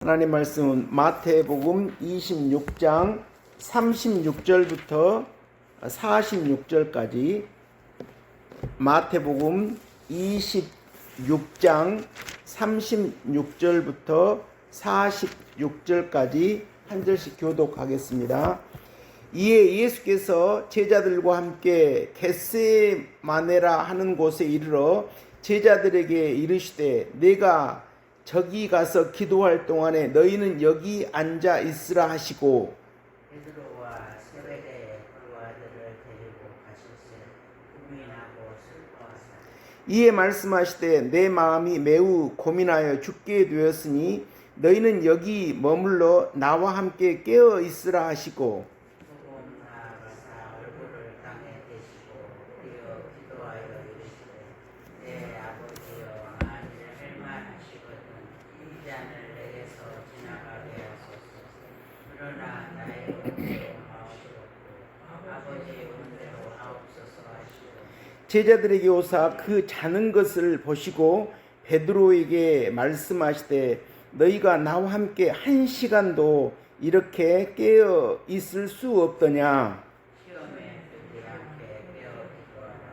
하나님 말씀은 마태복음 26장 36절부터 46절까지, 마태복음 26장 36절부터 46절까지 한 절씩 교독하겠습니다. 이에 예수께서 제자들과 함께 겟세마네라 하는 곳에 이르러 제자들에게 이르시되, 내가 저기 가서 기도할 동안에 너희는 여기 앉아 있으라 하시고, 베드로와 세베대의 두 아들을 데리고 가실세 고민하고 슬퍼하사 이에 말씀하시되, 내 마음이 매우 고민하여 죽게 되었으니 너희는 여기 머물러 나와 함께 깨어 있으라 하시고, 조금 나아가사 얼굴을 땅에 대시고 뛰어 기도하여 이르시되, 내 아버지여, 만일 할만하시거든 이 잔을 내게서 지나가게 하소서. 그러나 나의 은혜로 마옵소서. 아버지의 은혜로 하옵소서 하시고, 제자들에게 오사 그 자는 것을 보시고 베드로에게 말씀하시되, 너희가 나와 함께 한 시간도 이렇게 깨어 있을 수 없더냐. 시험에 들지 않게 깨어 기도하라.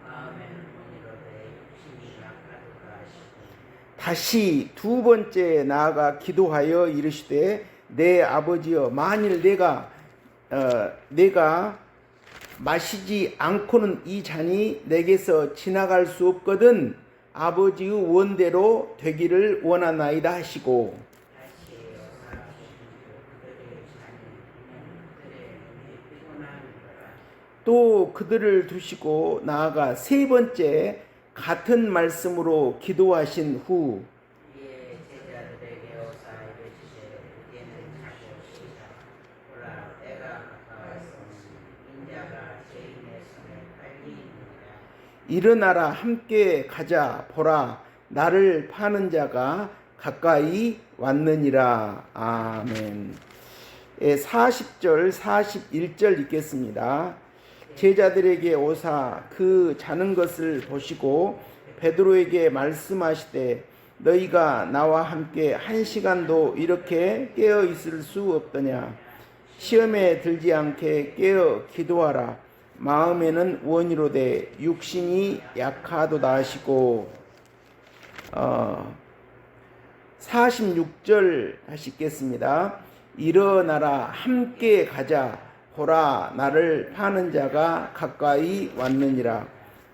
마음에는 문이로되 육신이 약하도다 하시고, 다시 두 번째 나아가 기도하여 이르시되, 내 아버지여, 만일 내가 마시지 않고는 이 잔이 내게서 지나갈 수 없거든 아버지의 원대로 되기를 원하나이다 하시고, 다시 여사하시고 그들의 잔이 그들의 눈이 피곤하니라. 또 그들을 두시고 나아가 세 번째 같은 말씀으로 기도하신 후 이에 제자들에게 오사 이르시되, 이제는 자고 쉬자. 보라, 때가 가까웠으니 인자가 죄인의 손에 팔리니라. 일어나라, 함께 가자. 보라, 나를 파는 자가 가까이 왔느니라. 아멘. 40절 41절 읽겠습니다. 제자들에게 오사 그 자는 것을 보시고 베드로에게 말씀하시되, 너희가 나와 함께 한 시간도 이렇게 깨어 있을 수 없더냐. 시험에 들지 않게 깨어 기도하라. 마음에는 원이로되 육신이 약하도다 하시고, 46절 다시 읽겠습니다. 일어나라, 함께 가자. 보라, 나를 파는 자가 가까이 왔느니라.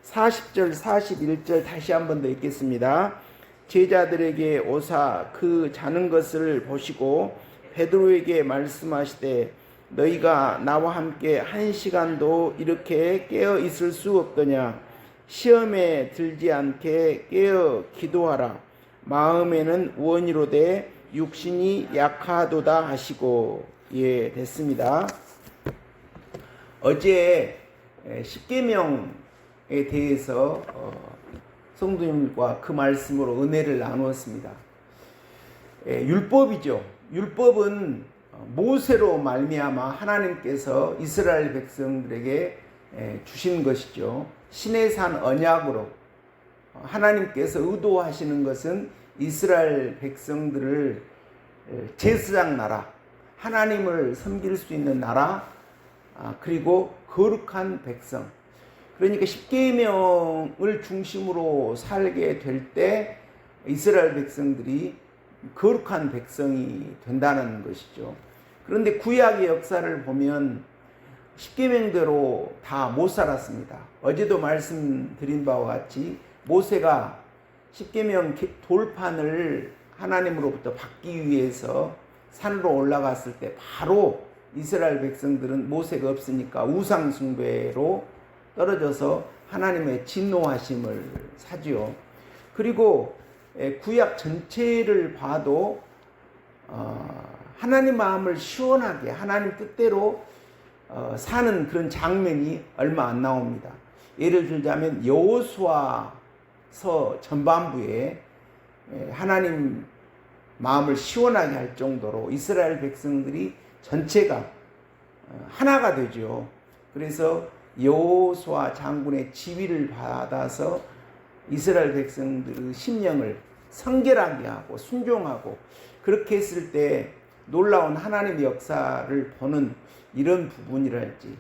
40절 41절 다시 한 번 더 읽겠습니다. 제자들에게 오사 그 자는 것을 보시고 베드로에게 말씀하시되, 너희가 나와 함께 한 시간도 이렇게 깨어 있을 수 없더냐. 시험에 들지 않게 깨어 기도하라. 마음에는 원이로되 육신이 약하도다 하시고. 예, 됐습니다. 어제 십계명에 대해서 성도님과 그 말씀으로 은혜를 나누었습니다. 율법이죠. 율법은 모세로 말미암아 하나님께서 이스라엘 백성들에게 주신 것이죠. 시내산 언약으로 하나님께서 의도하시는 것은 이스라엘 백성들을 제사장 나라, 하나님을 섬길 수 있는 나라, 그리고 거룩한 백성. 그러니까 십계명을 중심으로 살게 될 때 이스라엘 백성들이 거룩한 백성이 된다는 것이죠. 그런데 구약의 역사를 보면 십계명대로 다 못 살았습니다. 어제도 말씀드린 바와 같이 모세가 십계명 돌판을 하나님으로부터 받기 위해서 산으로 올라갔을 때 바로 이스라엘 백성들은 모세가 없으니까 우상 숭배로 떨어져서 하나님의 진노하심을 사지요. 그리고 구약 전체를 봐도 하나님 마음을 시원하게 하나님 뜻대로 사는 그런 장면이 얼마 안 나옵니다. 예를 들자면 여호수아서 전반부에 하나님 마음을 시원하게 할 정도로 이스라엘 백성들이 전체가 하나가 되죠. 그래서 여호수아 장군의 지휘를 받아서 이스라엘 백성들의 심령을 성결하게 하고 순종하고, 그렇게 했을 때 놀라운 하나님의 역사를 보는 이런 부분이랄지.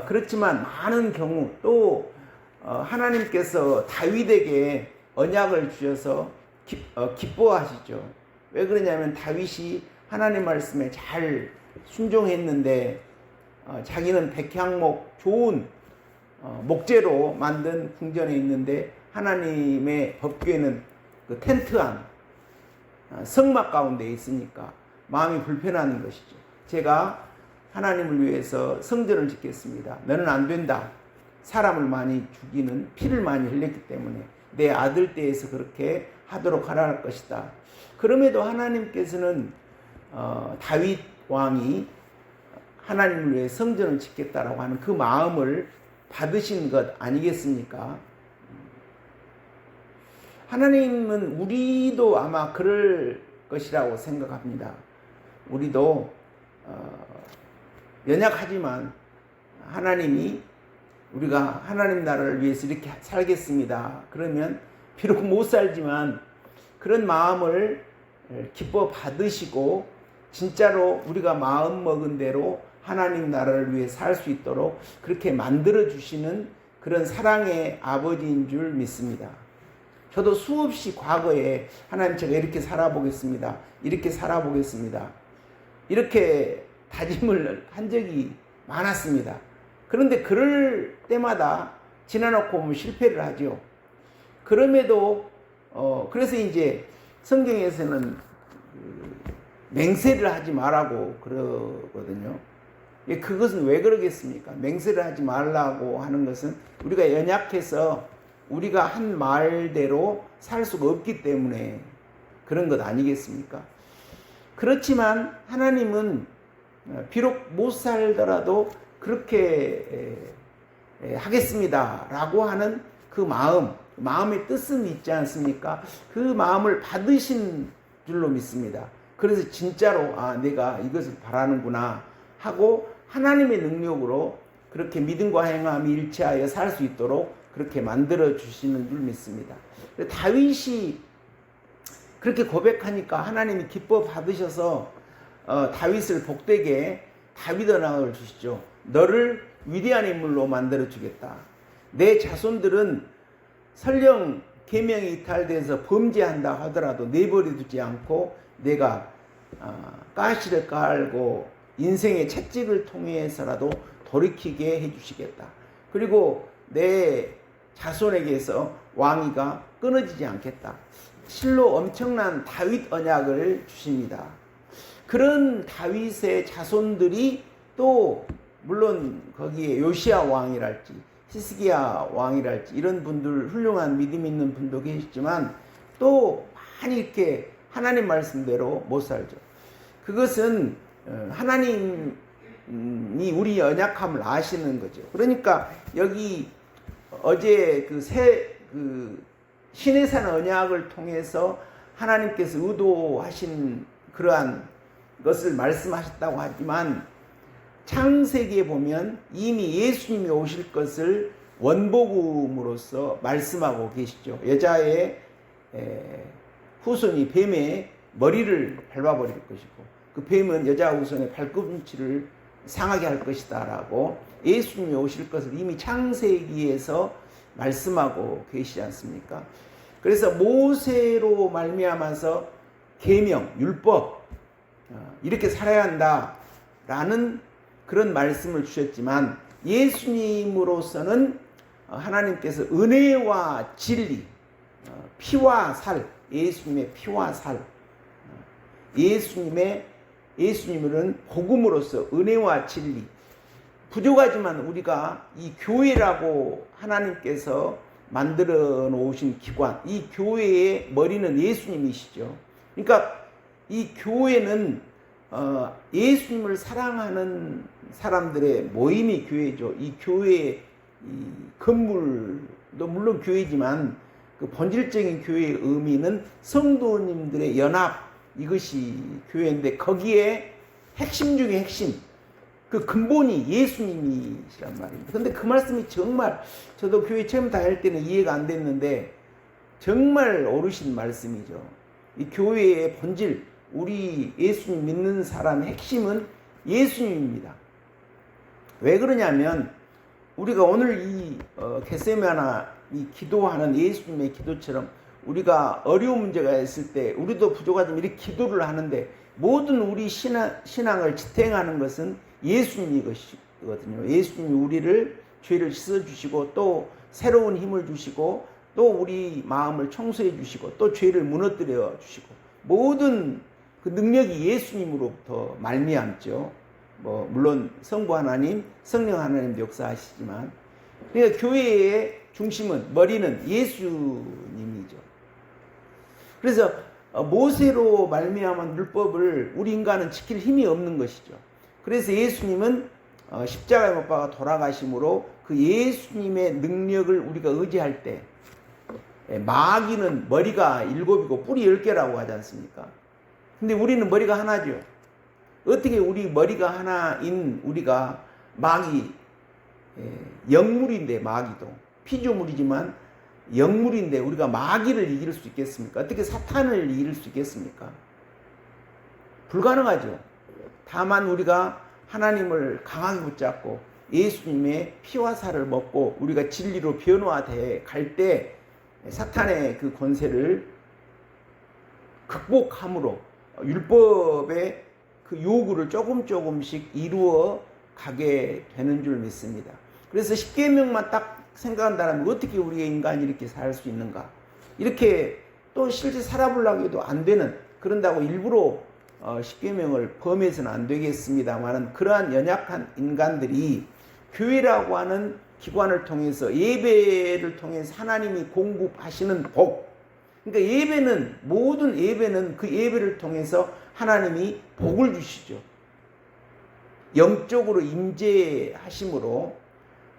그렇지만 많은 경우 또 하나님께서 다윗에게 언약을 주셔서 기뻐하시죠. 왜 그러냐면 다윗이 하나님 말씀에 잘 순종했는데 자기는 백향목 좋은 목재로 만든 궁전에 있는데 하나님의 법궤는 그 텐트 안 성막 가운데 있으니까 마음이 불편한 것이죠. 제가 하나님을 위해서 성전을 짓겠습니다. 너는 안 된다. 사람을 많이 죽이는 피를 많이 흘렸기 때문에 내 아들 때에서 그렇게 하도록 하라 할 것이다. 그럼에도 하나님께서는 다윗 왕이 하나님을 위해 성전을 짓겠다라고 하는 그 마음을 받으신 것 아니겠습니까? 하나님은 우리도 아마 그럴 것이라고 생각합니다. 우리도 연약하지만 하나님이 우리가 하나님 나라를 위해서 이렇게 살겠습니다. 그러면 비록 못 살지만 그런 마음을 기뻐 받으시고 진짜로 우리가 마음 먹은 대로 하나님 나라를 위해 살 수 있도록 그렇게 만들어 주시는 그런 사랑의 아버지인 줄 믿습니다. 저도 수없이 과거에 하나님 제가 이렇게 살아보겠습니다. 이렇게 살아보겠습니다. 이렇게 다짐을 한 적이 많았습니다. 그런데 그럴 때마다 지나놓고 보면 실패를 하죠. 그럼에도 그래서 이제 성경에서는 맹세를 하지 말라고 그러거든요. 그것은 왜 그러겠습니까? 맹세를 하지 말라고 하는 것은 우리가 연약해서 우리가 한 말대로 살 수가 없기 때문에 그런 것 아니겠습니까? 그렇지만 하나님은 비록 못 살더라도 그렇게 하겠습니다 라고 하는 그 마음의 뜻은 있지 않습니까? 그 마음을 받으신 줄로 믿습니다. 그래서 진짜로 내가 이것을 바라는구나 하고 하나님의 능력으로 그렇게 믿음과 행함이 일치하여 살 수 있도록 그렇게 만들어 주시는 줄 믿습니다. 다윗이 그렇게 고백하니까 하나님이 기뻐 받으셔서 다윗을 복되게 다윗 언약을 주시죠. 너를 위대한 인물로 만들어 주겠다. 내 자손들은 설령 계명이 이탈돼서 범죄한다 하더라도 내버려 두지 않고 내가 가시를 깔고 인생의 채찍을 통해서라도 돌이키게 해주시겠다. 그리고 내 자손에게서 왕위가 끊어지지 않겠다. 실로 엄청난 다윗 언약을 주십니다. 그런 다윗의 자손들이 또 물론 거기에 요시야 왕이랄지 히스기야 왕이랄지 이런 분들 훌륭한 믿음 있는 분도 계시지만 또 많이 이렇게 하나님 말씀대로 못 살죠. 그것은 하나님이 우리 연약함을 아시는 거죠. 그러니까 여기 어제 신의 산 언약을 통해서 하나님께서 의도하신 그러한 것을 말씀하셨다고 하지만 창세기에 보면 이미 예수님이 오실 것을 원복음으로서 말씀하고 계시죠. 여자의 후손이 뱀의 머리를 밟아버릴 것이고 그 뱀은 여자 후손의 발꿈치를 상하게 할 것이다 라고 예수님이 오실 것을 이미 창세기에서 말씀하고 계시지 않습니까? 그래서 모세로 말미암아서 계명, 율법 이렇게 살아야 한다라는 그런 말씀을 주셨지만 예수님으로서는 하나님께서 은혜와 진리, 피와 살, 예수님의 피와 살, 예수님은 복음으로서 은혜와 진리, 부족하지만 우리가 이 교회라고 하나님께서 만들어 놓으신 기관, 이 교회의 머리는 예수님이시죠. 그러니까 이 교회는 예수님을 사랑하는 사람들의 모임이 교회죠. 이 교회의 이 건물도 물론 교회지만 그 본질적인 교회의 의미는 성도님들의 연합, 이것이 교회인데 거기에 핵심 중에 핵심, 그 근본이 예수님이시란 말입니다. 근데 그 말씀이 정말 저도 교회 처음 다닐 때는 이해가 안 됐는데 정말 옳으신 말씀이죠. 이 교회의 본질, 우리 예수님 믿는 사람의 핵심은 예수님입니다. 왜 그러냐면 우리가 오늘 이 겟세마네 이 기도하는 예수님의 기도처럼 우리가 어려운 문제가 있을 때 우리도 부족하지만 이렇게 기도를 하는데 모든 우리 신앙을 지탱하는 것은 예수님이 것이거든요. 예수님이 우리를 죄를 씻어주시고 또 새로운 힘을 주시고 또 우리 마음을 청소해 주시고 또 죄를 무너뜨려 주시고 모든 그 능력이 예수님으로부터 말미암죠. 물론 성부 하나님, 성령 하나님도 역사하시지만 그러니까 교회의 중심은 머리는 예수님이죠. 그래서 모세로 말미암은 율법을 우리 인간은 지킬 힘이 없는 것이죠. 그래서 예수님은 십자가에 못 박아 돌아가심으로 그 예수님의 능력을 우리가 의지할 때 마귀는 머리가 7이고 뿔이 10개라고 하지 않습니까? 근데 우리는 머리가 하나죠. 어떻게 우리 머리가 하나인 우리가 마귀 영물인데 마귀도 피조물이지만 영물인데 우리가 마귀를 이길 수 있겠습니까? 어떻게 사탄을 이길 수 있겠습니까? 불가능하죠. 다만 우리가 하나님을 강하게 붙잡고 예수님의 피와 살을 먹고 우리가 진리로 변화돼 갈 때 사탄의 그 권세를 극복함으로 율법의 그 요구를 조금씩 이루어 가게 되는 줄 믿습니다. 그래서 십계명만 딱 생각한다면 어떻게 우리의 인간이 이렇게 살 수 있는가? 이렇게 또 실제 살아보려고 해도 안 되는, 그런다고 일부러 십계명을 범해서는 안 되겠습니다만은 그러한 연약한 인간들이 교회라고 하는 기관을 통해서 예배를 통해서 하나님이 공급하시는 복, 그러니까 예배는 모든 예배는 그 예배를 통해서 하나님이 복을 주시죠. 영적으로 임재하심으로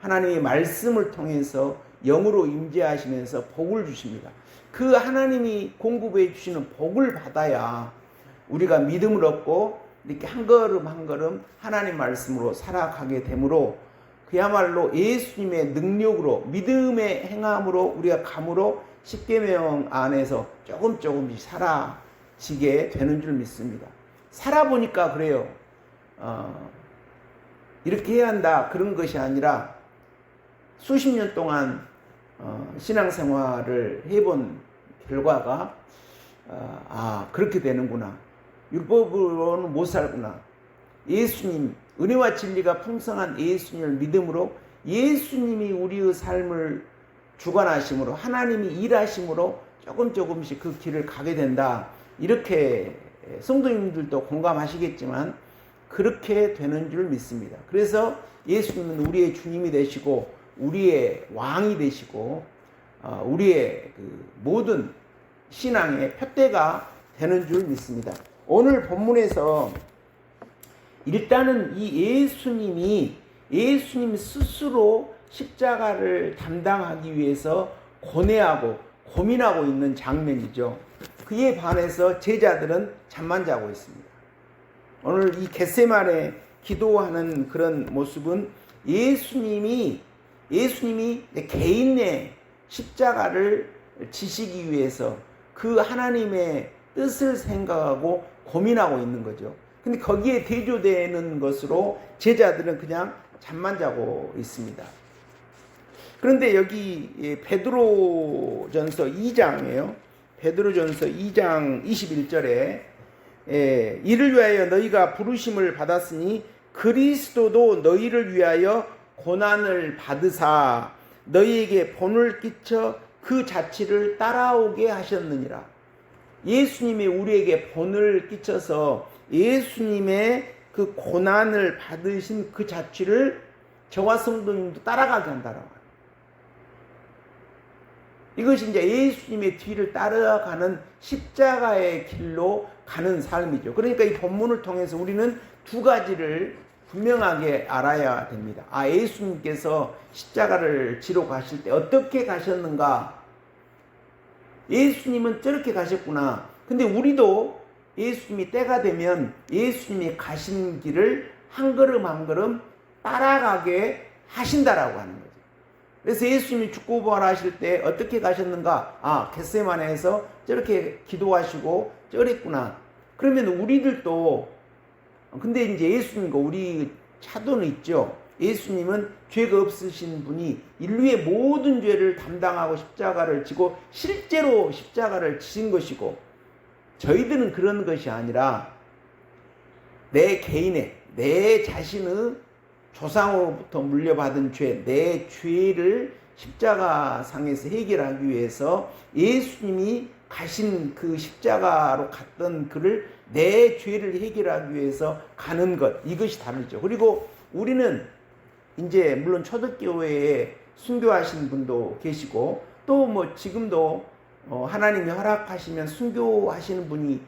하나님의 말씀을 통해서 영으로 임재하시면서 복을 주십니다. 그 하나님이 공급해 주시는 복을 받아야 우리가 믿음을 얻고 이렇게 한 걸음 한 걸음 하나님 말씀으로 살아가게 되므로 그야말로 예수님의 능력으로 믿음의 행함으로 우리가 감으로 십계명 안에서 조금씩 살아지게 되는 줄 믿습니다. 살아보니까 그래요. 이렇게 해야 한다 그런 것이 아니라 수십 년 동안 신앙생활을 해본 결과가 그렇게 되는구나. 율법으로는 못 살구나. 예수님, 은혜와 진리가 풍성한 예수님을 믿음으로 예수님이 우리의 삶을 주관하심으로 하나님이 일하심으로 조금씩 그 길을 가게 된다. 이렇게 성도님들도 공감하시겠지만 그렇게 되는 줄 믿습니다. 그래서 예수님은 우리의 주님이 되시고 우리의 왕이 되시고 우리의 그 모든 신앙의 푯대가 되는 줄 믿습니다. 오늘 본문에서 일단은 이 예수님 스스로 십자가를 담당하기 위해서 고뇌하고 고민하고 있는 장면이죠. 그에 반해서 제자들은 잠만 자고 있습니다. 오늘 이 겟세마네 기도하는 그런 모습은 예수님이 개인의 십자가를 지시기 위해서 그 하나님의 뜻을 생각하고 고민하고 있는 거죠. 근데 거기에 대조되는 것으로 제자들은 그냥 잠만 자고 있습니다. 그런데 여기 베드로전서 2장이에요. 베드로전서 2장 21절에 이를 위하여 너희가 부르심을 받았으니 그리스도도 너희를 위하여 고난을 받으사 너희에게 본을 끼쳐 그 자취를 따라오게 하셨느니라. 예수님이 우리에게 본을 끼쳐서 예수님의 그 고난을 받으신 그 자취를 저와 성도님도 따라가게 한다라고 합니다. 이것이 이제 예수님의 뒤를 따라가는 십자가의 길로 가는 삶이죠. 그러니까 이 본문을 통해서 우리는 두 가지를 분명하게 알아야 됩니다. 예수님께서 십자가를 지러 가실 때 어떻게 가셨는가? 예수님은 저렇게 가셨구나. 근데 우리도 예수님이 때가 되면 예수님이 가신 길을 한 걸음 한 걸음 따라가게 하신다라고 하는 거죠. 그래서 예수님이 죽고 부활하실 때 어떻게 가셨는가? 아, 겟세마네에서 저렇게 기도하시고 저랬구나. 그러면 우리들도, 근데 이제 예수님과 우리 차도는 있죠. 예수님은 죄가 없으신 분이 인류의 모든 죄를 담당하고 십자가를 지고 실제로 십자가를 지신 것이고, 저희들은 그런 것이 아니라 내 개인의, 내 자신의 조상으로부터 물려받은 죄, 내 죄를 십자가상에서 해결하기 위해서 예수님이 가신 그 십자가로 갔던 그를 내 죄를 해결하기 위해서 가는 것, 이것이 다르죠. 그리고 우리는 이제 물론 초대교회에 순교하신 분도 계시고 또 뭐 지금도 하나님이 허락하시면 순교하시는 분이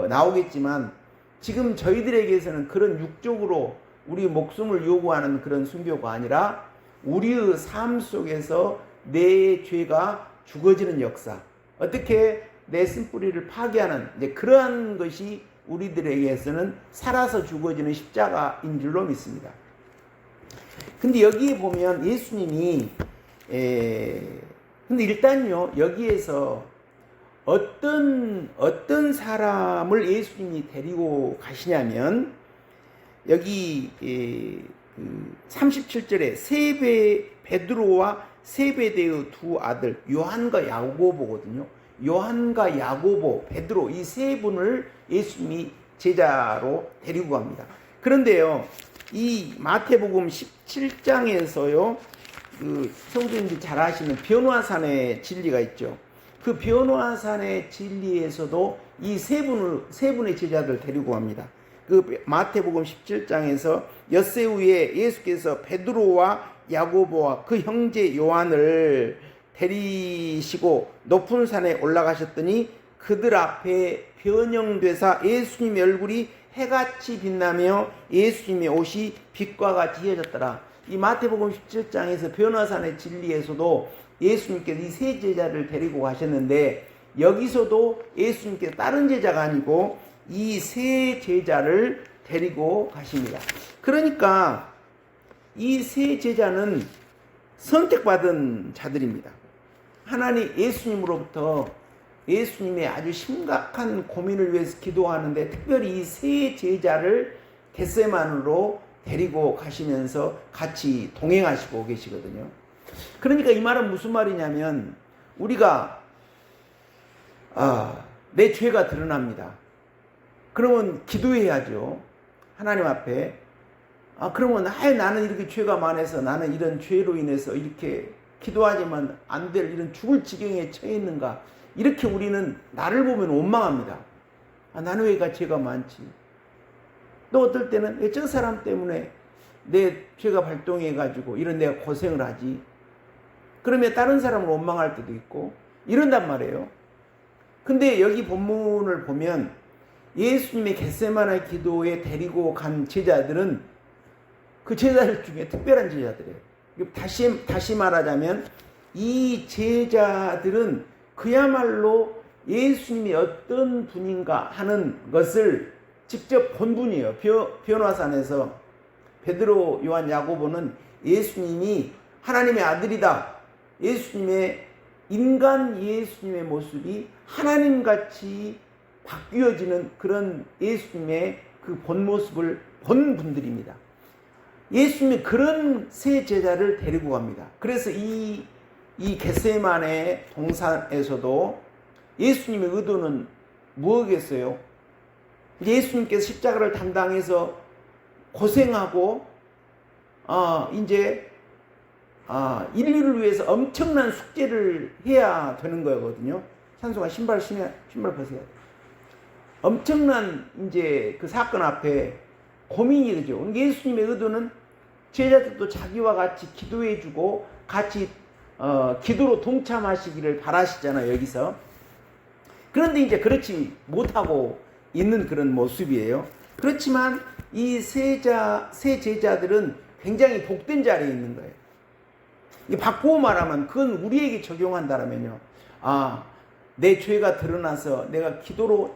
나오겠지만, 지금 저희들에게서는 그런 육적으로 우리 목숨을 요구하는 그런 순교가 아니라 우리의 삶 속에서 내 죄가 죽어지는 역사, 어떻게 내 쓴뿌리를 파괴하는 이제 그러한 것이 우리들에게서는 살아서 죽어지는 십자가인 줄로 믿습니다. 근데 여기에 보면 예수님이 근데 일단요, 여기에서 어떤 사람을 예수님이 데리고 가시냐면, 여기 37절에 베드로와 세베대의 두 아들 요한과 야고보거든요. 요한과 야고보, 베드로, 이 세 분을 예수님이 제자로 데리고 갑니다. 그런데요, 이 마태복음 17장에서요, 그 성도님들이 잘 아시는 변화산의 진리가 있죠. 그 변화산의 진리에서도 이 세 분의 제자들 데리고 갑니다. 그 마태복음 17장에서 엿새 후에 예수께서 베드로와 야고보와 그 형제 요한을 데리시고 높은 산에 올라가셨더니 그들 앞에 변형되사 예수님의 얼굴이 해같이 빛나며 예수님의 옷이 빛과 같이 휘어졌더라. 이 마태복음 17장에서 변화산의 진리에서도 예수님께서 이 세 제자를 데리고 가셨는데, 여기서도 예수님께서 다른 제자가 아니고 이 세 제자를 데리고 가십니다. 그러니까 이 세 제자는 선택받은 자들입니다. 하나님 예수님으로부터 예수님의 아주 심각한 고민을 위해서 기도하는데, 특별히 이 세 제자를 겟세마네로 데리고 가시면서 같이 동행하시고 계시거든요. 그러니까 이 말은 무슨 말이냐면, 우리가 내 죄가 드러납니다. 그러면 기도해야죠. 하나님 앞에. 그러면 나는 이렇게 죄가 많아서 나는 이런 죄로 인해서 이렇게 기도하지만 안 될 이런 죽을 지경에 처해 있는가. 이렇게 우리는 나를 보면 원망합니다. 나는 왜 죄가 많지? 또 어떨 때는 왜 저 사람 때문에 내 죄가 발동해가지고 이런 내가 고생을 하지? 그러면 다른 사람을 원망할 때도 있고 이런단 말이에요. 근데 여기 본문을 보면 예수님의 겟세마네 기도에 데리고 간 제자들은 그 제자들 중에 특별한 제자들이에요. 다시 말하자면 이 제자들은 그야말로 예수님이 어떤 분인가 하는 것을 직접 본 분이에요. 변화산에서 베드로, 요한, 야고보는 예수님이 하나님의 아들이다, 인간 예수님의 모습이 하나님같이 바뀌어지는 그런 예수님의 그 본 모습을 본 분들입니다. 예수님이 그런 세 제자를 데리고 갑니다. 그래서 이 겟세마네 동산에서도 예수님의 의도는 무엇이겠어요? 예수님께서 십자가를 담당해서 고생하고 이제 인류를 위해서 엄청난 숙제를 해야 되는 거거든요. 찬송아, 신발 벗어야 돼. 엄청난 이제 그 사건 앞에 고민이 되죠. 예수님의 의도는 제자들도 자기와 같이 기도해주고 같이 기도로 동참하시기를 바라시잖아요, 여기서. 그런데 이제 그렇지 못하고 있는 그런 모습이에요. 그렇지만 이 세 제자들은 굉장히 복된 자리에 있는 거예요. 바꾸어 말하면 그건 우리에게 적용한다면요. 내 죄가 드러나서 내가 기도로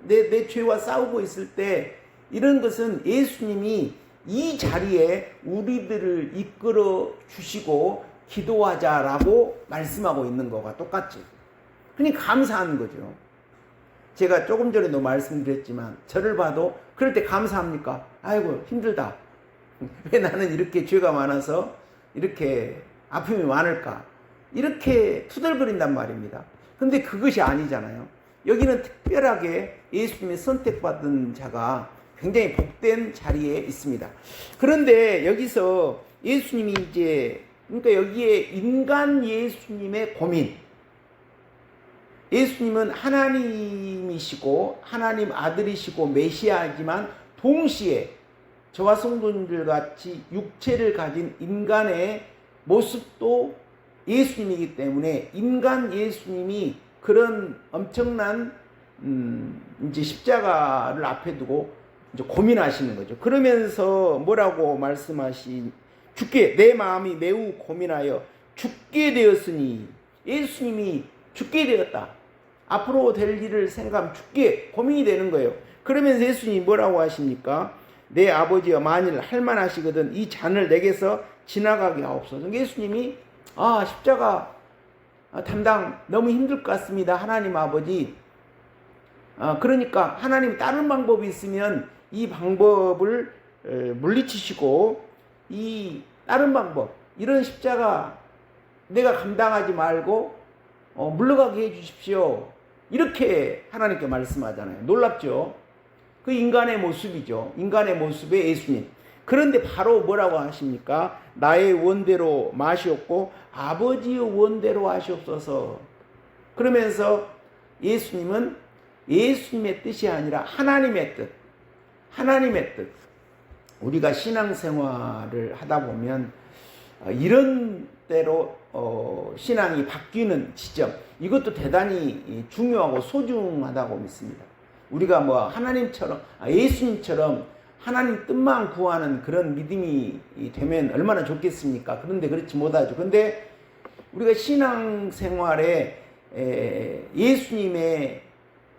내 죄와 싸우고 있을 때 이런 것은 예수님이 이 자리에 우리들을 이끌어 주시고 기도하자라고 말씀하고 있는 거가 똑같지. 그러니까 감사하는 거죠. 제가 조금 전에도 말씀드렸지만 저를 봐도 그럴 때 감사합니까? 아이고 힘들다. 왜 나는 이렇게 죄가 많아서 이렇게 아픔이 많을까? 이렇게 투덜거린단 말입니다. 근데 그것이 아니잖아요. 여기는 특별하게 예수님의 선택받은 자가 굉장히 복된 자리에 있습니다. 그런데 여기서 예수님이 이제 그러니까 여기에 인간 예수님의 고민, 예수님은 하나님이시고 하나님 아들이시고 메시아이지만 동시에 저와 성도님들 같이 육체를 가진 인간의 모습도 예수님이기 때문에 인간 예수님이 그런 엄청난 이제 십자가를 앞에 두고 이제 고민하시는 거죠. 그러면서 뭐라고 죽게 내 마음이 매우 고민하여 죽게 되었으니 예수님이 죽게 되었다. 앞으로 될 일을 생각하면 죽게 고민이 되는 거예요. 그러면서 예수님이 뭐라고 하십니까? 내 아버지여 만일 할만하시거든 이 잔을 내게서 지나가게 하옵소서. 예수님이 십자가 담당 너무 힘들 것 같습니다. 하나님 아버지. 그러니까 하나님이 다른 방법이 있으면 이 방법을 물리치시고 이 다른 방법 이런 십자가 내가 감당하지 말고 물러가게 해주십시오. 이렇게 하나님께 말씀하잖아요. 놀랍죠? 그 인간의 모습이죠. 인간의 모습의 예수님. 그런데 바로 뭐라고 하십니까? 나의 원대로 마시옵고 아버지의 원대로 하시옵소서. 그러면서 예수님은 예수님의 뜻이 아니라 하나님의 뜻. 하나님의 뜻. 우리가 신앙생활을 하다 보면 이런 때로 신앙이 바뀌는 지점, 이것도 대단히 중요하고 소중하다고 믿습니다. 우리가 뭐 하나님처럼 예수님처럼 하나님 뜻만 구하는 그런 믿음이 되면 얼마나 좋겠습니까? 그런데 그렇지 못하죠. 근데 우리가 신앙생활에 예수님의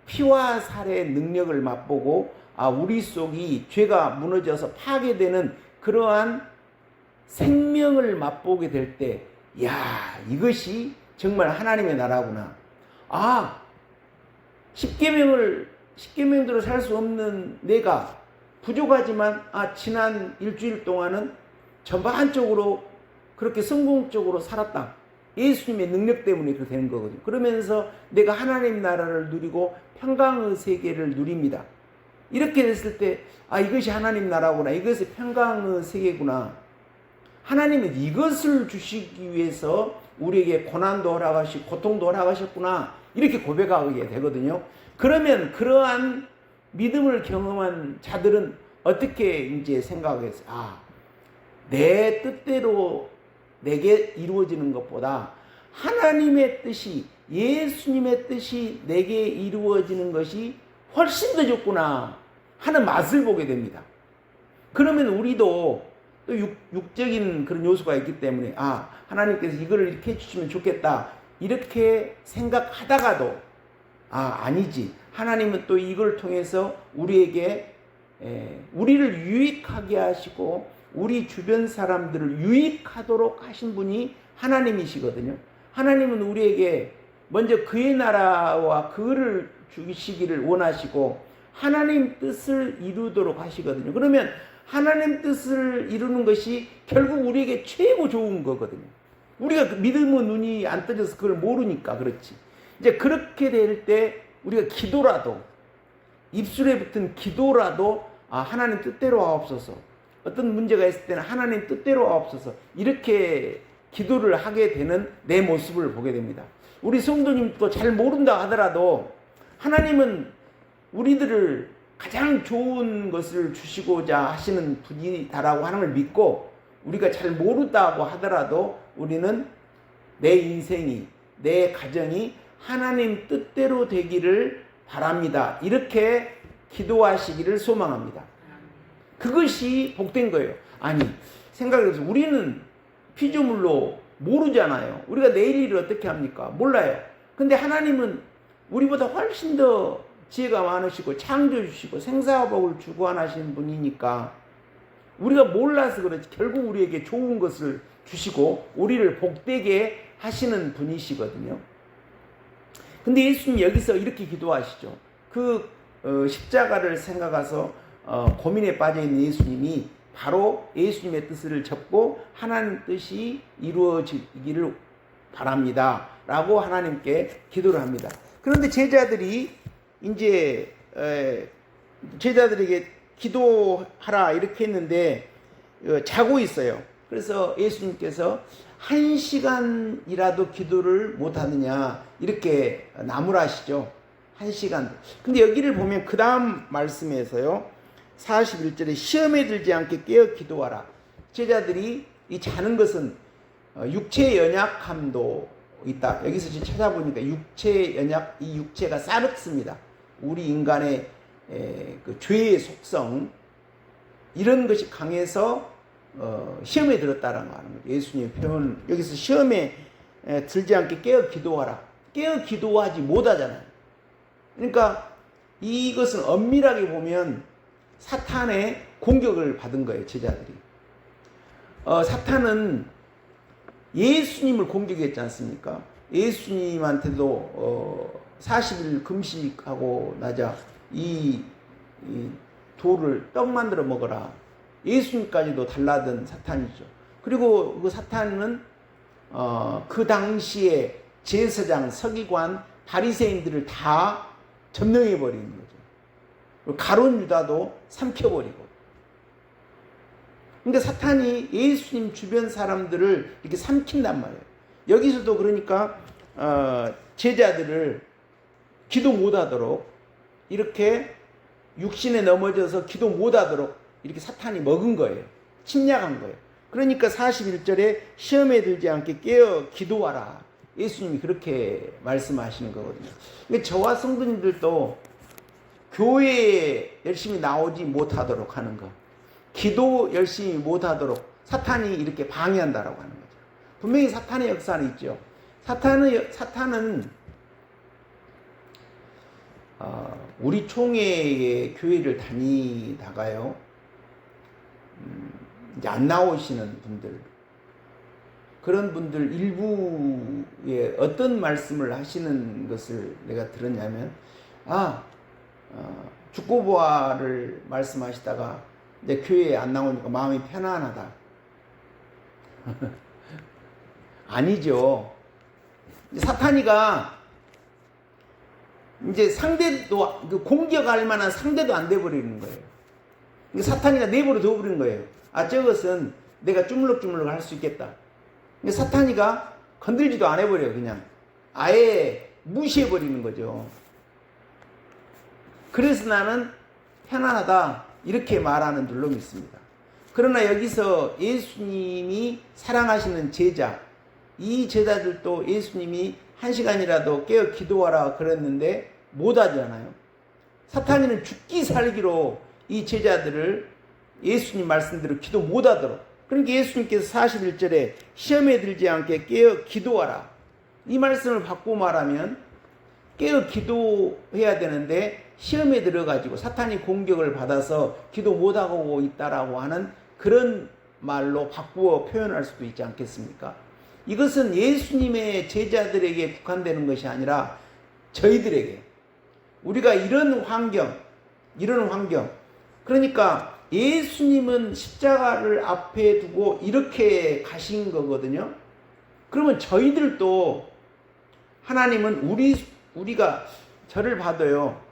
피와 살의 능력을 맛보고 우리 속이 죄가 무너져서 파괴되는 그러한 생명을 맛보게 될 때, 이것이 정말 하나님의 나라구나. 십계명대로 살 수 없는 내가 부족하지만 지난 일주일 동안은 전반적으로 그렇게 성공적으로 살았다. 예수님의 능력 때문에 그렇게 되는 거거든요. 그러면서 내가 하나님 나라를 누리고 평강의 세계를 누립니다. 이렇게 됐을 때 이것이 하나님 나라구나. 이것이 평강의 세계구나. 하나님은 이것을 주시기 위해서 우리에게 고난도 허락하시고 고통도 허락하셨구나. 이렇게 고백하게 되거든요. 그러면 그러한 믿음을 경험한 자들은 어떻게 이제 생각하겠어요? 내 뜻대로 내게 이루어지는 것보다 하나님의 뜻이, 예수님의 뜻이 내게 이루어지는 것이 훨씬 더 좋구나 하는 맛을 보게 됩니다. 그러면 우리도 또 육적인 그런 요소가 있기 때문에 하나님께서 이거를 이렇게 해주시면 좋겠다 이렇게 생각하다가도 아니지. 하나님은 또 이걸 통해서 우리에게 우리를 유익하게 하시고 우리 주변 사람들을 유익하도록 하신 분이 하나님이시거든요. 하나님은 우리에게 먼저 그의 나라와 그를 주시기를 원하시고 하나님 뜻을 이루도록 하시거든요. 그러면 하나님 뜻을 이루는 것이 결국 우리에게 최고 좋은 거거든요. 우리가 믿음의 눈이 안 떠져서 그걸 모르니까 그렇지. 이제 그렇게 될 때 우리가 기도라도, 입술에 붙은 기도라도 하나님 뜻대로 하옵소서. 어떤 문제가 있을 때는 하나님 뜻대로 하옵소서. 이렇게 기도를 하게 되는 내 모습을 보게 됩니다. 우리 성도님도 잘 모른다 하더라도 하나님은 우리들을 가장 좋은 것을 주시고자 하시는 분이다라고 하는 걸 믿고 우리가 잘 모른다고 하더라도 우리는 내 인생이, 내 가정이 하나님 뜻대로 되기를 바랍니다. 이렇게 기도하시기를 소망합니다. 그것이 복된 거예요. 생각해보세요. 우리는 피조물로 모르잖아요. 우리가 내일 일을 어떻게 합니까? 몰라요. 근데 하나님은 우리보다 훨씬 더 지혜가 많으시고 창조주시고 생사복을 주관하시는 분이니까 우리가 몰라서 그렇지 결국 우리에게 좋은 것을 주시고 우리를 복되게 하시는 분이시거든요. 근데 예수님 여기서 이렇게 기도하시죠. 그 십자가를 생각해서 고민에 빠져있는 예수님이 바로 예수님의 뜻을 접고 하나님 뜻이 이루어지기를 바랍니다 라고 하나님께 기도를 합니다. 그런데 제자들이 이제 제자들에게 기도하라 이렇게 했는데 자고 있어요. 그래서 예수님께서 1시간이라도 기도를 못하느냐 이렇게 나무라시죠. 1시간. 근데 여기를 보면 그 다음 말씀에서요 41절에 시험에 들지 않게 깨어 기도하라. 제자들이 이 자는 것은 육체 연약함도 있다. 여기서 지금 찾아보니까 육체 연약, 이 육체가 사르스입니다. 우리 인간의 그 죄의 속성 이런 것이 강해서 시험에 들었다라는 거 하는 거죠. 예수님의 표현 여기서 시험에 들지 않게 깨어 기도하라. 깨어 기도하지 못하잖아요. 그러니까 이것은 엄밀하게 보면 사탄의 공격을 받은 거예요. 제자들이. 사탄은 예수님을 공격했지 않습니까? 예수님한테도 40일 금식하고 나자 이 돌을 떡 만들어 먹어라. 예수님까지도 달라든 사탄이죠. 그리고 그 사탄은 그 당시에 제사장, 서기관, 바리새인들을 다 점령해 버리는 거죠. 가룟 유다도 삼켜버리고. 그러니까 사탄이 예수님 주변 사람들을 이렇게 삼킨단 말이에요. 여기서도 그러니까 제자들을 기도 못하도록 이렇게 육신에 넘어져서 기도 못하도록 이렇게 사탄이 먹은 거예요. 침략한 거예요. 그러니까 41절에 시험에 들지 않게 깨어 기도하라. 예수님이 그렇게 말씀하시는 거거든요. 그러니까 저와 성도님들도 교회에 열심히 나오지 못하도록 하는 것, 기도 열심히 못하도록 사탄이 이렇게 방해한다라고 하는 거죠. 분명히 사탄의 역사는 있죠. 사탄은 우리 총회의 교회를 다니다가요, 이제 안 나오시는 분들, 그런 분들 일부에 어떤 말씀을 하시는 것을 내가 들었냐면, 죽고부활을 말씀하시다가 내 교회에 안 나오니까 마음이 편안하다. 아니죠. 사탄이가 이제 상대도 공격할 만한 상대도 안 돼버리는 거예요. 사탄이가 내버려 둬버리는 거예요. 저것은 내가 주물럭주물럭 할 수 있겠다. 사탄이가 건들지도 안 해버려요. 그냥 아예 무시해버리는 거죠. 그래서 나는 편안하다 이렇게 말하는 줄로 믿습니다. 그러나 여기서 예수님이 사랑하시는 제자, 이 제자들도 예수님이 1시간이라도 깨어 기도하라 그랬는데 못하잖아요. 사탄이는 죽기 살기로 이 제자들을 예수님 말씀대로 기도 못하도록, 그러니까 예수님께서 41절에 시험에 들지 않게 깨어 기도하라, 이 말씀을 바꾸고 말하면 깨어 기도해야 되는데 시험에 들어가지고 사탄이 공격을 받아서 기도 못하고 있다라고 하는 그런 말로 바꾸어 표현할 수도 있지 않겠습니까? 이것은 예수님의 제자들에게 국한되는 것이 아니라 저희들에게, 우리가 이런 환경, 그러니까 예수님은 십자가를 앞에 두고 이렇게 가신 거거든요. 그러면 저희들도 하나님은 우리가 저를 봐도요,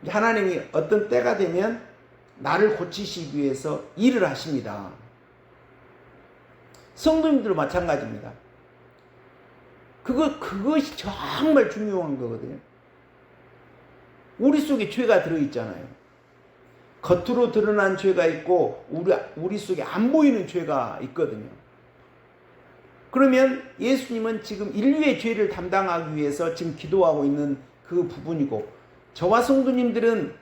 하나님이 어떤 때가 되면 나를 고치시기 위해서 일을 하십니다. 성도님들도 마찬가지입니다. 그것이 정말 중요한 거거든요. 우리 속에 죄가 들어있잖아요. 겉으로 드러난 죄가 있고 우리 속에 안 보이는 죄가 있거든요. 그러면 예수님은 지금 인류의 죄를 담당하기 위해서 지금 기도하고 있는 그 부분이고, 저와 성도님들은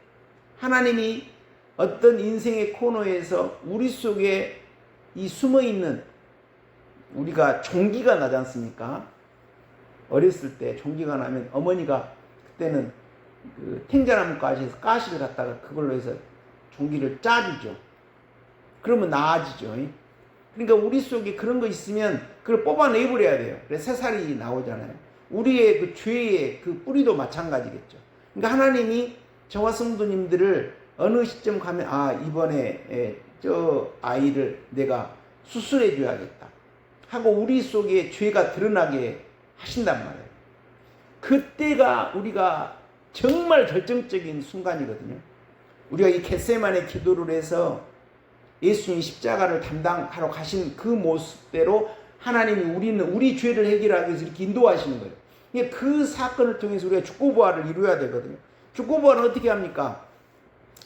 하나님이 어떤 인생의 코너에서 우리 속에 이 숨어있는, 우리가 종기가 나지 않습니까? 어렸을 때 종기가 나면 어머니가 그때는 그 탱자나무 가시에서 가시를 갖다가 그걸로 해서 종기를 짜주죠. 그러면 나아지죠. 그러니까 우리 속에 그런 거 있으면 그걸 뽑아내버려야 돼요. 그래서 새살이 나오잖아요. 우리의 그 죄의 그 뿌리도 마찬가지겠죠. 그러니까 하나님이 저와 성도님들을 어느 시점 가면 이번에 저 아이를 내가 수술해 줘야겠다 하고 우리 속에 죄가 드러나게 하신단 말이에요. 그때가 우리가 정말 결정적인 순간이거든요. 우리가 이 겟세마네 기도를 해서 예수님이 십자가를 담당하러 가신 그 모습대로 하나님이 우리 죄를 해결하기 위해서 이렇게 인도하시는 거예요. 그 사건을 통해서 우리가 죽고부활을 이루어야 되거든요. 죽고부활은 어떻게 합니까?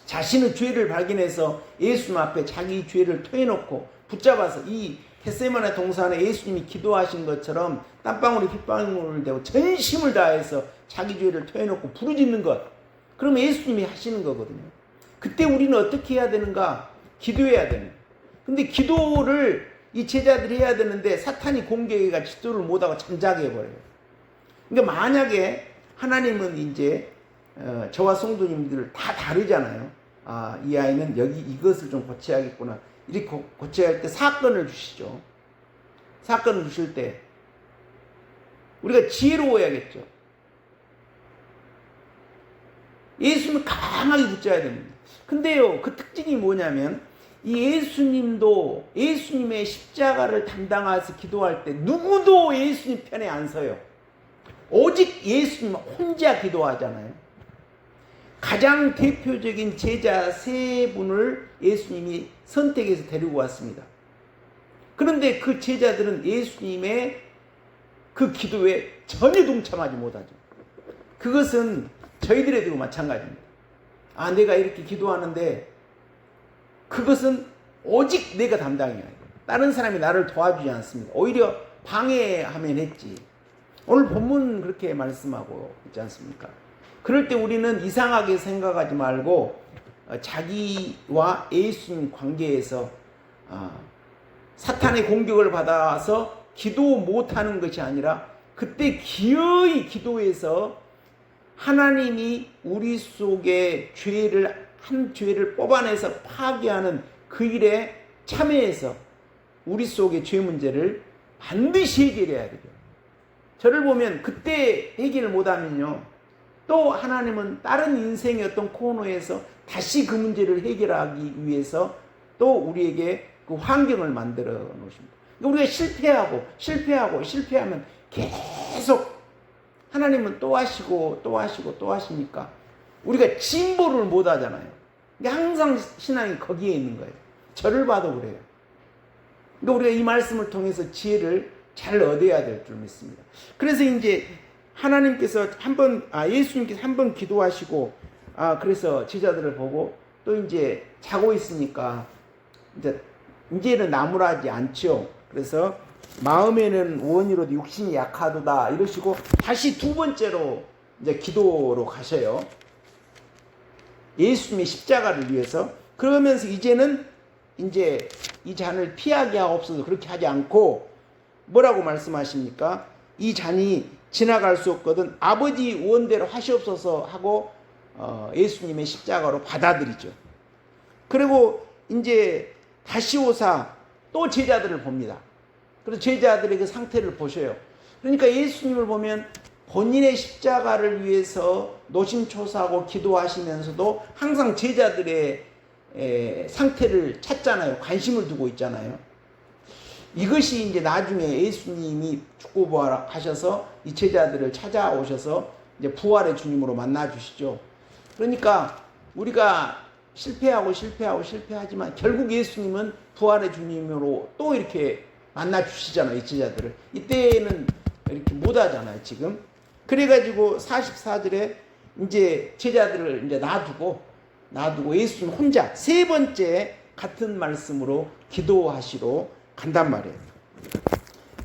자신의 죄를 발견해서 예수님 앞에 자기 죄를 토해놓고 붙잡아서 이 겟세마네 동산에 예수님이 기도하신 것처럼 땀방울이 핏방울을 대고 전심을 다해서 자기 죄를 토해놓고 부르짖는 것. 그러면 예수님이 하시는 거거든요. 그때 우리는 어떻게 해야 되는가? 기도해야 되는. 근데 기도를 이 제자들이 해야 되는데 사탄이 공격해가 기도를 못하고 잠자게 해버려요. 그러니까 만약에 하나님은 이제 저와 성도님들 다 다르잖아요. 이 아이는 여기 이것을 좀 고쳐야겠구나. 이렇게 고쳐야 할 때 사건을 주시죠. 사건을 주실 때 우리가 지혜로워야겠죠. 예수님을 강하게 붙잡아야 됩니다. 근데요, 그 특징이 뭐냐면 이 예수님도 예수님의 십자가를 담당해서 기도할 때 누구도 예수님 편에 안 서요. 오직 예수님 혼자 기도하잖아요. 가장 대표적인 제자 세 분을 예수님이 선택해서 데리고 왔습니다. 그런데 그 제자들은 예수님의 그 기도에 전혀 동참하지 못하죠. 그것은 저희들에도 마찬가지입니다. 내가 이렇게 기도하는데 그것은 오직 내가 담당해야 해요. 다른 사람이 나를 도와주지 않습니다. 오히려 방해하면 했지. 오늘 본문 그렇게 말씀하고 있지 않습니까? 그럴 때 우리는 이상하게 생각하지 말고 자기와 예수님 관계에서 사탄의 공격을 받아서 기도 못하는 것이 아니라 그때 기어이 기도해서 하나님이 우리 속에 한 죄를 뽑아내서 파괴하는 그 일에 참여해서 우리 속의 죄 문제를 반드시 해결해야 돼요. 저를 보면 그때 해결을 못하면요, 또 하나님은 다른 인생의 어떤 코너에서 다시 그 문제를 해결하기 위해서 또 우리에게 그 환경을 만들어 놓으십니다. 우리가 실패하면 계속 하나님은 또 하시고 또 하시고 또 하시니까 우리가 진보를 못 하잖아요. 항상 신앙이 거기에 있는 거예요. 저를 봐도 그래요. 그러니까 우리가 이 말씀을 통해서 지혜를 잘 얻어야 될 줄 믿습니다. 그래서 이제 하나님께서 예수님께서 한 번 기도하시고, 그래서 제자들을 보고 또 이제 자고 있으니까 이제는 나무라지 않죠. 그래서 마음에는 원이로도 육신이 약하도다 이러시고 다시 두 번째로 이제 기도로 가셔요. 예수님의 십자가를 위해서. 그러면서 이제는 이제 이 잔을 피하게 하옵소서 그렇게 하지 않고 뭐라고 말씀하십니까? 이 잔이 지나갈 수 없거든 아버지 원대로 하시옵소서 하고 예수님의 십자가로 받아들이죠. 그리고 이제 다시 오사 또 제자들을 봅니다. 그래서 제자들의 그 상태를 보셔요. 그러니까 예수님을 보면 본인의 십자가를 위해서 노심초사하고 기도하시면서도 항상 제자들의 상태를 찾잖아요. 관심을 두고 있잖아요. 이것이 이제 나중에 예수님이 죽고 부활하셔서 이 제자들을 찾아오셔서 이제 부활의 주님으로 만나 주시죠. 그러니까 우리가 실패하지만 결국 예수님은 부활의 주님으로 또 이렇게 만나 주시잖아요. 이 제자들을. 이때는 이렇게 못 하잖아요, 지금. 그래가지고 44절에 이제 제자들을 이제 놔두고 예수님 혼자 세 번째 같은 말씀으로 기도하시러 간단 말이에요.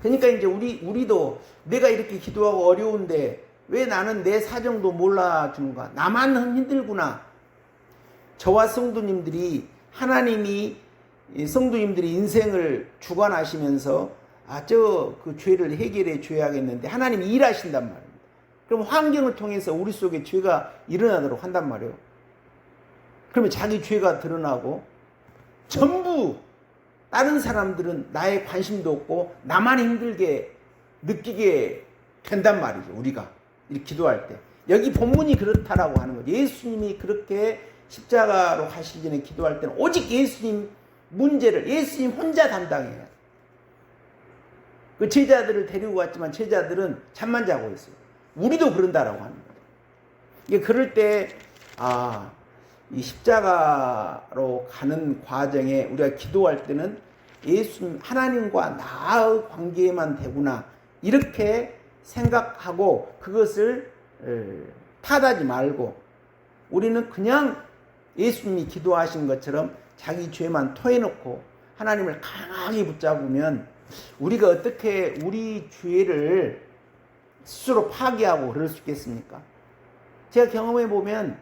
그러니까 이제 우리도 내가 이렇게 기도하고 어려운데 왜 나는 내 사정도 몰라주는가? 나만 힘들구나. 저와 성도님들이 하나님이 성도님들이 인생을 주관하시면서 그 죄를 해결해 줘야겠는데 하나님이 일하신단 말입니다. 그럼 환경을 통해서 우리 속에 죄가 일어나도록 한단 말이에요. 그러면 자기 죄가 드러나고 전부 다른 사람들은 나의 관심도 없고 나만 힘들게 느끼게 된단 말이죠. 우리가 이렇게 기도할 때. 여기 본문이 그렇다라고 하는 거죠. 예수님이 그렇게 십자가로 가시기 전에 기도할 때는 오직 예수님 문제를 예수님 혼자 담당해요. 그 제자들을 데리고 갔지만 제자들은 잠만 자고 있어요. 우리도 그런다라고 하는 거예요. 이게 그럴 때 이 십자가로 가는 과정에 우리가 기도할 때는 예수님 하나님과 나의 관계에만 되구나 이렇게 생각하고 그것을 탓하지 말고 우리는 그냥 예수님이 기도하신 것처럼 자기 죄만 토해놓고 하나님을 강하게 붙잡으면 우리가 어떻게 우리 죄를 스스로 파괴하고 그럴 수 있겠습니까? 제가 경험해 보면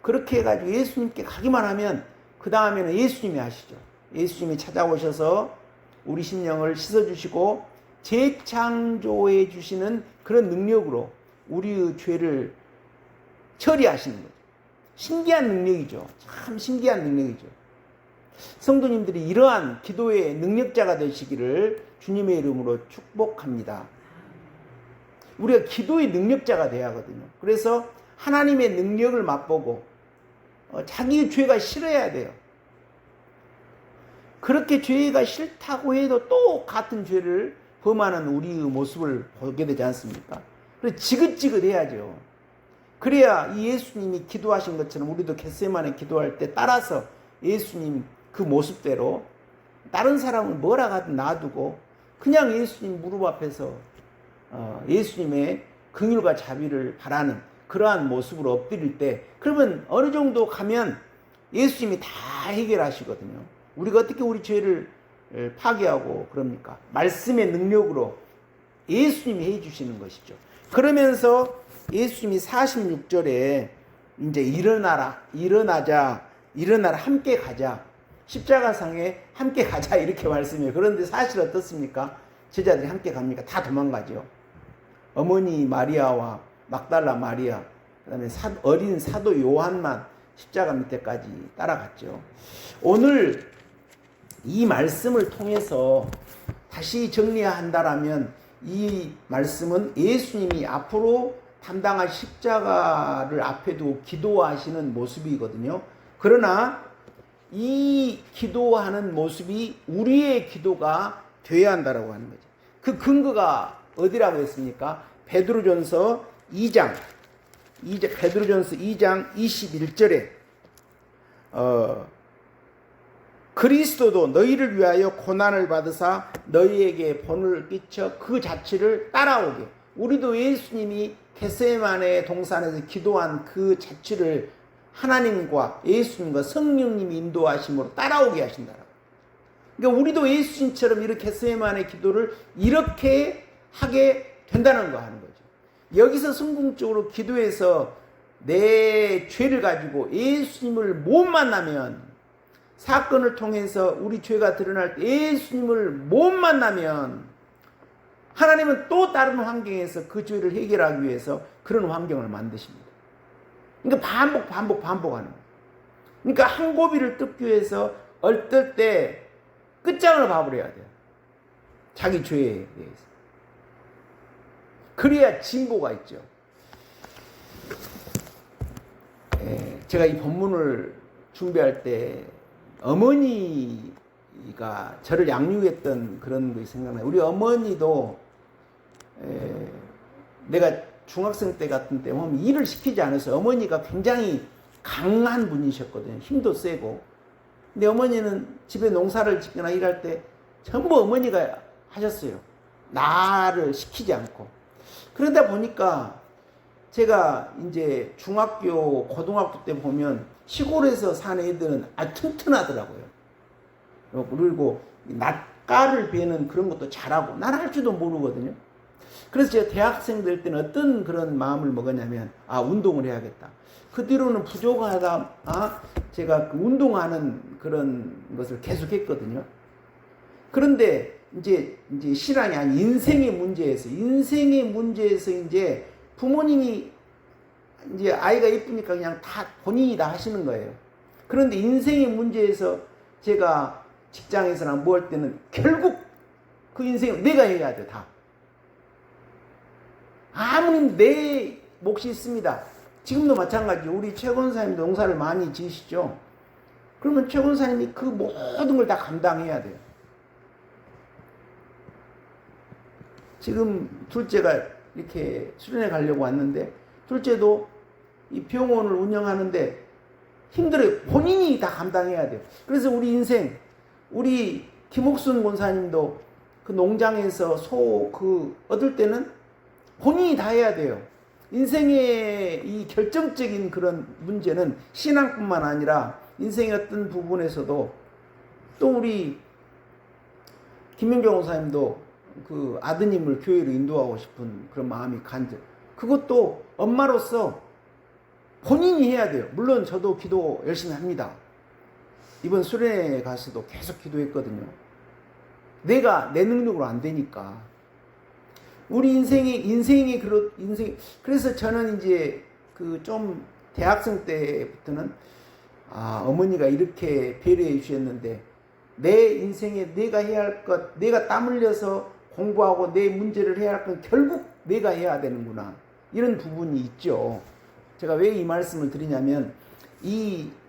그렇게 해가지고 예수님께 가기만 하면 그 다음에는 예수님이 하시죠. 예수님이 찾아오셔서 우리 심령을 씻어주시고 재창조해 주시는 그런 능력으로 우리의 죄를 처리하시는 거죠. 신기한 능력이죠. 참 신기한 능력이죠. 성도님들이 이러한 기도의 능력자가 되시기를 주님의 이름으로 축복합니다. 우리가 기도의 능력자가 돼야 하거든요. 그래서 하나님의 능력을 맛보고 자기의 죄가 싫어야 돼요. 그렇게 죄가 싫다고 해도 또 같은 죄를 범하는 우리의 모습을 보게 되지 않습니까? 그래서 지긋지긋해야죠. 그래야 이 예수님이 기도하신 것처럼 우리도 겟세마네 기도할 때 따라서 예수님 그 모습대로 다른 사람을 뭐라 하든 놔두고 그냥 예수님 무릎 앞에서 예수님의 긍휼과 자비를 바라는 그러한 모습으로 엎드릴 때 그러면 어느 정도 가면 예수님이 다 해결하시거든요. 우리가 어떻게 우리 죄를 파괴하고 그럽니까? 말씀의 능력으로 예수님이 해주시는 것이죠. 그러면서 예수님이 46절에 이제 일어나라 함께 가자 십자가상에 함께 가자 이렇게 말씀해요. 그런데 사실 어떻습니까? 제자들이 함께 갑니까? 다 도망가죠. 어머니 마리아와 막달라 마리아 그 다음에 어린 사도 요한만 십자가 밑에까지 따라갔죠. 오늘 이 말씀을 통해서 다시 정리한다라면 이 말씀은 예수님이 앞으로 담당할 십자가를 앞에 두고 기도하시는 모습이거든요. 그러나 이 기도하는 모습이 우리의 기도가 되어야 한다라고 하는 거죠. 그 근거가 어디라고 했습니까? 베드로전서 2장 21절에 그리스도도 너희를 위하여 고난을 받으사 너희에게 본을 끼쳐 그 자취를 따라오게. 우리도 예수님이 겟세마네 동산에서 기도한 그 자취를 하나님과 예수님과 성령님이 인도하심으로 따라오게 하신다라고. 그러니까 우리도 예수님처럼 이렇게 겟세마네 기도를 이렇게 하게 된다는 거 하는 거죠. 여기서 성공적으로 기도해서 내 죄를 가지고 예수님을 못 만나면 사건을 통해서 우리 죄가 드러날 때 예수님을 못 만나면 하나님은 또 다른 환경에서 그 죄를 해결하기 위해서 그런 환경을 만드십니다. 그러니까 반복하는 거예요. 그러니까 한 고비를 뚫기 위해서 어떨 때 끝장을 봐버려야 돼요. 자기 죄에 대해서. 그래야 진보가 있죠. 제가 이 본문을 준비할 때 어머니가 저를 양육했던 그런 것이 생각나요. 우리 어머니도 내가 중학생 때 같은 때 보면 일을 시키지 않았어요. 어머니가 굉장히 강한 분이셨거든요. 힘도 세고. 근데 어머니는 집에 농사를 짓거나 일할 때 전부 어머니가 하셨어요. 나를 시키지 않고. 그러다 보니까 제가 이제 중학교, 고등학교 때 보면 시골에서 사는 애들은 아주 튼튼하더라고요. 그리고 낫가를 베는 그런 것도 잘하고 나는 할 줄도 모르거든요. 그래서 제가 대학생 될 때는 어떤 그런 마음을 먹었냐면 운동을 해야겠다. 그 뒤로는 부족하다 제가 그 운동하는 그런 것을 계속 했거든요. 그런데 이제 신앙이 아닌 인생의 문제에서 이제 부모님이 이제 아이가 예쁘니까 그냥 다 본인이 다 하시는 거예요. 그런데 인생의 문제에서 제가 직장에서나 뭐 할 때는 결국 그 인생을 내가 해야 돼, 다. 아무리 내 몫이 있습니다. 지금도 마찬가지. 우리 최 권사님도 농사를 많이 지으시죠. 그러면 최 권사님이 그 모든 걸 다 감당해야 돼요. 지금 둘째가 이렇게 수련회 가려고 왔는데 둘째도 이 병원을 운영하는데 힘들어요. 본인이 다 감당해야 돼요. 그래서 우리 인생, 우리 김옥순 권사님도 그 농장에서 소 얻을 때는 본인이 다 해야 돼요. 인생의 이 결정적인 그런 문제는 신앙뿐만 아니라 인생의 어떤 부분에서도 또 우리 김명경 권사님도 그 아드님을 교회로 인도하고 싶은 그런 마음이 간절. 그것도 엄마로서 본인이 해야 돼요. 물론 저도 기도 열심히 합니다. 이번 수련회 가서도 계속 기도했거든요. 내가 내 능력으로 안 되니까. 우리 인생이 그래서 저는 이제 그 좀 대학생 때부터는 어머니가 이렇게 배려해 주셨는데 내 인생에 내가 해야 할 것, 내가 땀 흘려서 공부하고 내 문제를 해야 할 건 결국 내가 해야 되는구나. 이런 부분이 있죠. 제가 왜 이 말씀을 드리냐면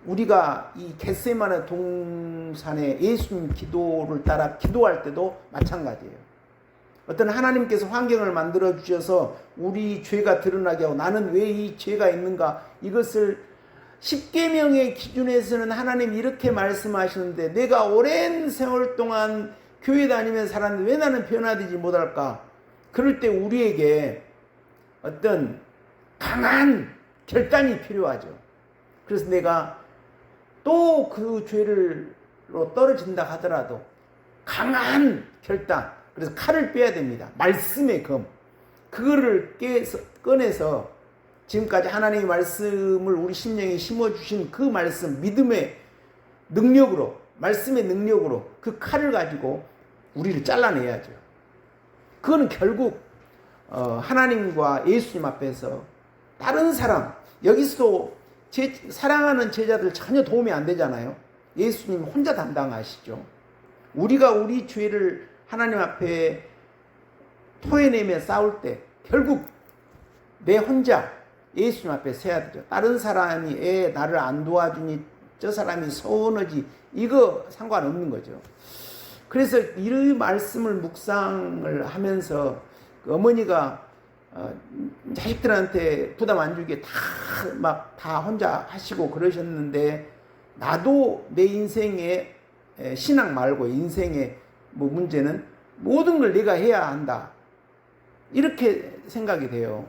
우리가 이 겟세마네 동산에 예수님 기도를 따라 기도할 때도 마찬가지예요. 어떤 하나님께서 환경을 만들어 주셔서 우리 죄가 드러나게 하고 나는 왜 이 죄가 있는가, 이것을 십계명의 기준에서는 하나님 이렇게 말씀하시는데 내가 오랜 세월 동안 교회 다니면서 살았는데 왜 나는 변화되지 못할까? 그럴 때 우리에게 어떤 강한 결단이 필요하죠. 그래서 내가 또 그 죄로 떨어진다 하더라도 강한 결단, 그래서 칼을 빼야 됩니다. 말씀의 검. 그거를 꺼내서 지금까지 하나님의 말씀을 우리 심령에 심어주신 그 말씀, 믿음의 능력으로, 말씀의 능력으로 그 칼을 가지고 우리를 잘라내야죠. 그거는 결국 하나님과 예수님 앞에서 다른 사람, 여기서도 사랑하는 제자들 전혀 도움이 안 되잖아요. 예수님 혼자 담당하시죠. 우리가 우리 죄를 하나님 앞에 토해내며 싸울 때 결국 내 혼자 예수님 앞에 서야 되죠. 다른 사람이 나를 안 도와주니 저 사람이 서운하지, 이거 상관없는 거죠. 그래서 이 말씀을 묵상을 하면서 어머니가 자식들한테 부담 안 주게 다 혼자 하시고 그러셨는데, 나도 내 인생의 신앙 말고 인생의 문제는 모든 걸 내가 해야 한다, 이렇게 생각이 돼요.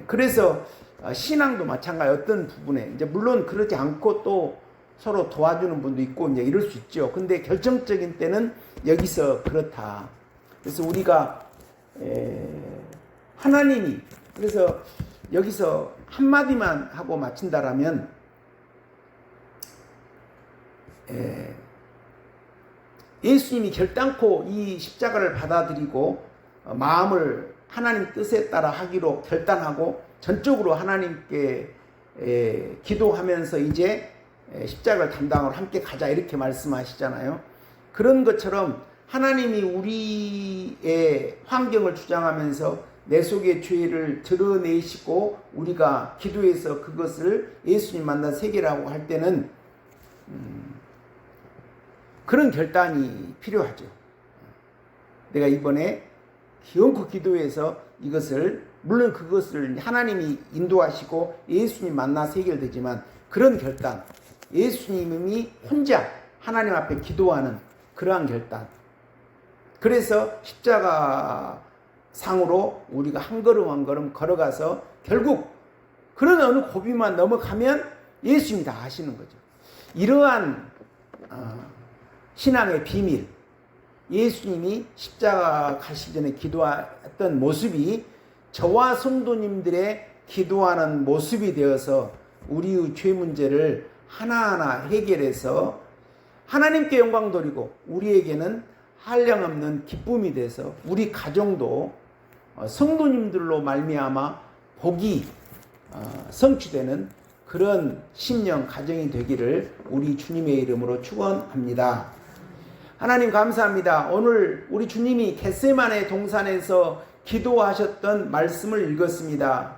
그래서 신앙도 마찬가지. 어떤 부분에 이제 물론 그러지 않고 또 서로 도와주는 분도 있고 이제 이럴 수 있죠. 근데 결정적인 때는 여기서 그렇다. 그래서 우리가 하나님이, 그래서 여기서 한마디만 하고 마친다라면 예수님이 결단코 이 십자가를 받아들이고 마음을 하나님 뜻에 따라 하기로 결단하고 전적으로 하나님께 기도하면서 이제 십자가를 담당으로 함께 가자, 이렇게 말씀하시잖아요. 그런 것처럼 하나님이 우리의 환경을 주장하면서 내 속의 죄를 드러내시고 우리가 기도해서 그것을 예수님 만나 세계라고 할 때는 그런 결단이 필요하죠. 내가 이번에 기원코 기도해서 이것을, 물론 그것을 하나님이 인도하시고 예수님 만나서 해결되지만 그런 결단, 예수님이 혼자 하나님 앞에 기도하는 그러한 결단. 그래서 십자가 상으로 우리가 한 걸음 한 걸음 걸어가서 결국 그런 어느 고비만 넘어가면 예수님이 다 하시는 거죠. 이러한 신앙의 비밀, 예수님이 십자가 가시기 전에 기도했던 모습이 저와 성도님들의 기도하는 모습이 되어서 우리의 죄 문제를 하나하나 해결해서 하나님께 영광 돌리고 우리에게는 한량없는 기쁨이 돼서 우리 가정도 성도님들로 말미암아 복이 성취되는 그런 심령 가정이 되기를 우리 주님의 이름으로 축원합니다. 하나님 감사합니다. 오늘 우리 주님이 겟세마네 동산에서 기도하셨던 말씀을 읽었습니다.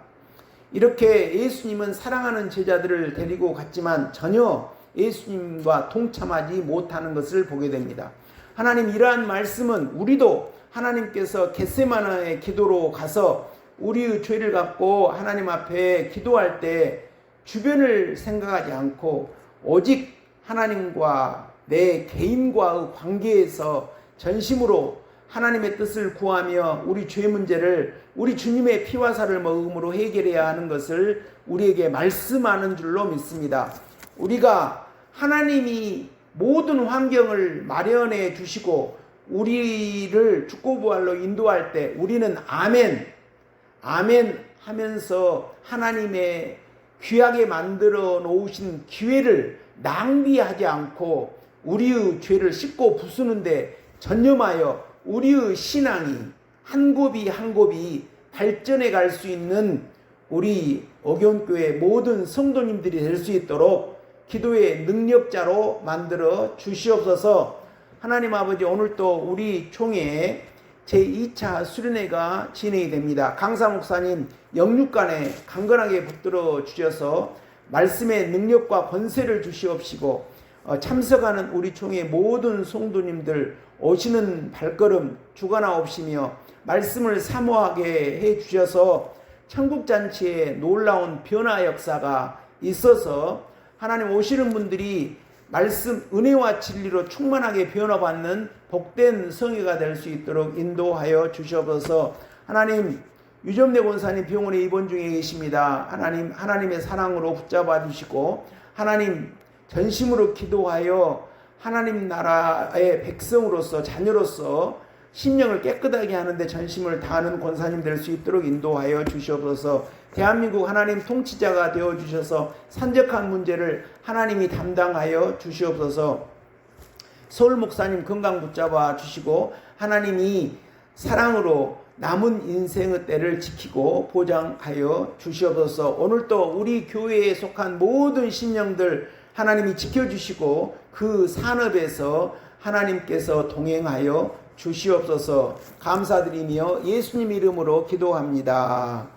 이렇게 예수님은 사랑하는 제자들을 데리고 갔지만 전혀 예수님과 동참하지 못하는 것을 보게 됩니다. 하나님, 이러한 말씀은 우리도 하나님께서 겟세마네의 기도로 가서 우리의 죄를 갖고 하나님 앞에 기도할 때 주변을 생각하지 않고 오직 하나님과 내 개인과의 관계에서 전심으로 하나님의 뜻을 구하며 우리 죄 문제를 우리 주님의 피와 살을 먹음으로 해결해야 하는 것을 우리에게 말씀하는 줄로 믿습니다. 우리가 하나님이 모든 환경을 마련해 주시고 우리를 죽고부활로 인도할 때 우리는 아멘 하면서 하나님의 귀하게 만들어 놓으신 기회를 낭비하지 않고 우리의 죄를 씻고 부수는데 전념하여 우리의 신앙이 한 곱이 한 곱이 발전해 갈 수 있는 우리 어교원교회 모든 성도님들이 될 수 있도록 기도의 능력자로 만들어 주시옵소서. 하나님 아버지, 오늘도 우리 총회 제2차 수련회가 진행이 됩니다. 강사 목사님 영육간에 강건하게 붙들어 주셔서 말씀의 능력과 권세를 주시옵시고 참석하는 우리 총회 모든 성도님들 오시는 발걸음 주관하옵시며 말씀을 사모하게 해 주셔서 천국잔치에 놀라운 변화 역사가 있어서 하나님 오시는 분들이 말씀 은혜와 진리로 충만하게 변화받는 복된 성회가 될 수 있도록 인도하여 주시옵소서. 하나님, 유점래 권사님 병원에 입원 중에 계십니다. 하나님의 사랑으로 붙잡아 주시고 하나님 전심으로 기도하여 하나님 나라의 백성으로서 자녀로서 심령을 깨끗하게 하는데 전심을 다하는 권사님 될 수 있도록 인도하여 주시옵소서. 대한민국 하나님 통치자가 되어주셔서 산적한 문제를 하나님이 담당하여 주시옵소서. 서울 목사님 건강 붙잡아 주시고 하나님이 사랑으로 남은 인생의 때를 지키고 보장하여 주시옵소서. 오늘도 우리 교회에 속한 모든 심령들 하나님이 지켜주시고 그 산업에서 하나님께서 동행하여 주시옵소서. 감사드리며 예수님 이름으로 기도합니다.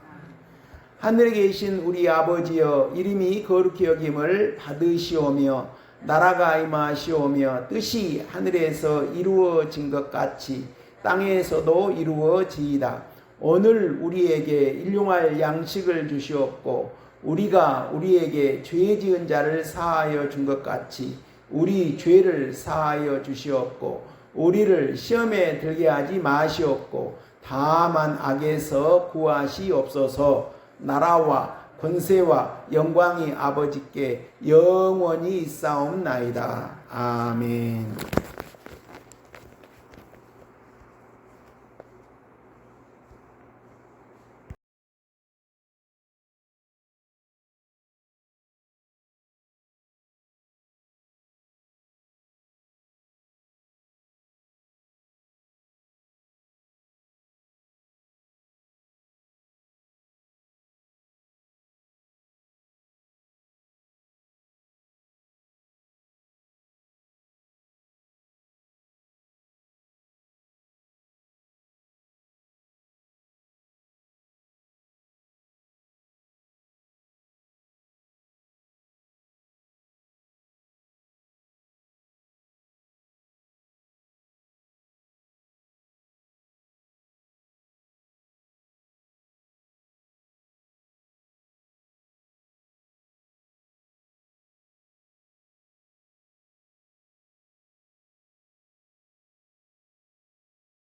하늘에 계신 우리 아버지여, 이름이 거룩히 여김을 받으시오며 나라가 임하시오며 뜻이 하늘에서 이루어진 것 같이 땅에서도 이루어지이다. 오늘 우리에게 일용할 양식을 주시옵고 우리가 우리에게 죄 지은 자를 사하여 준 것 같이 우리 죄를 사하여 주시옵고 우리를 시험에 들게 하지 마시옵고 다만 악에서 구하시옵소서. 나라와 권세와 영광이 아버지께 영원히 있사옵나이다. 아멘.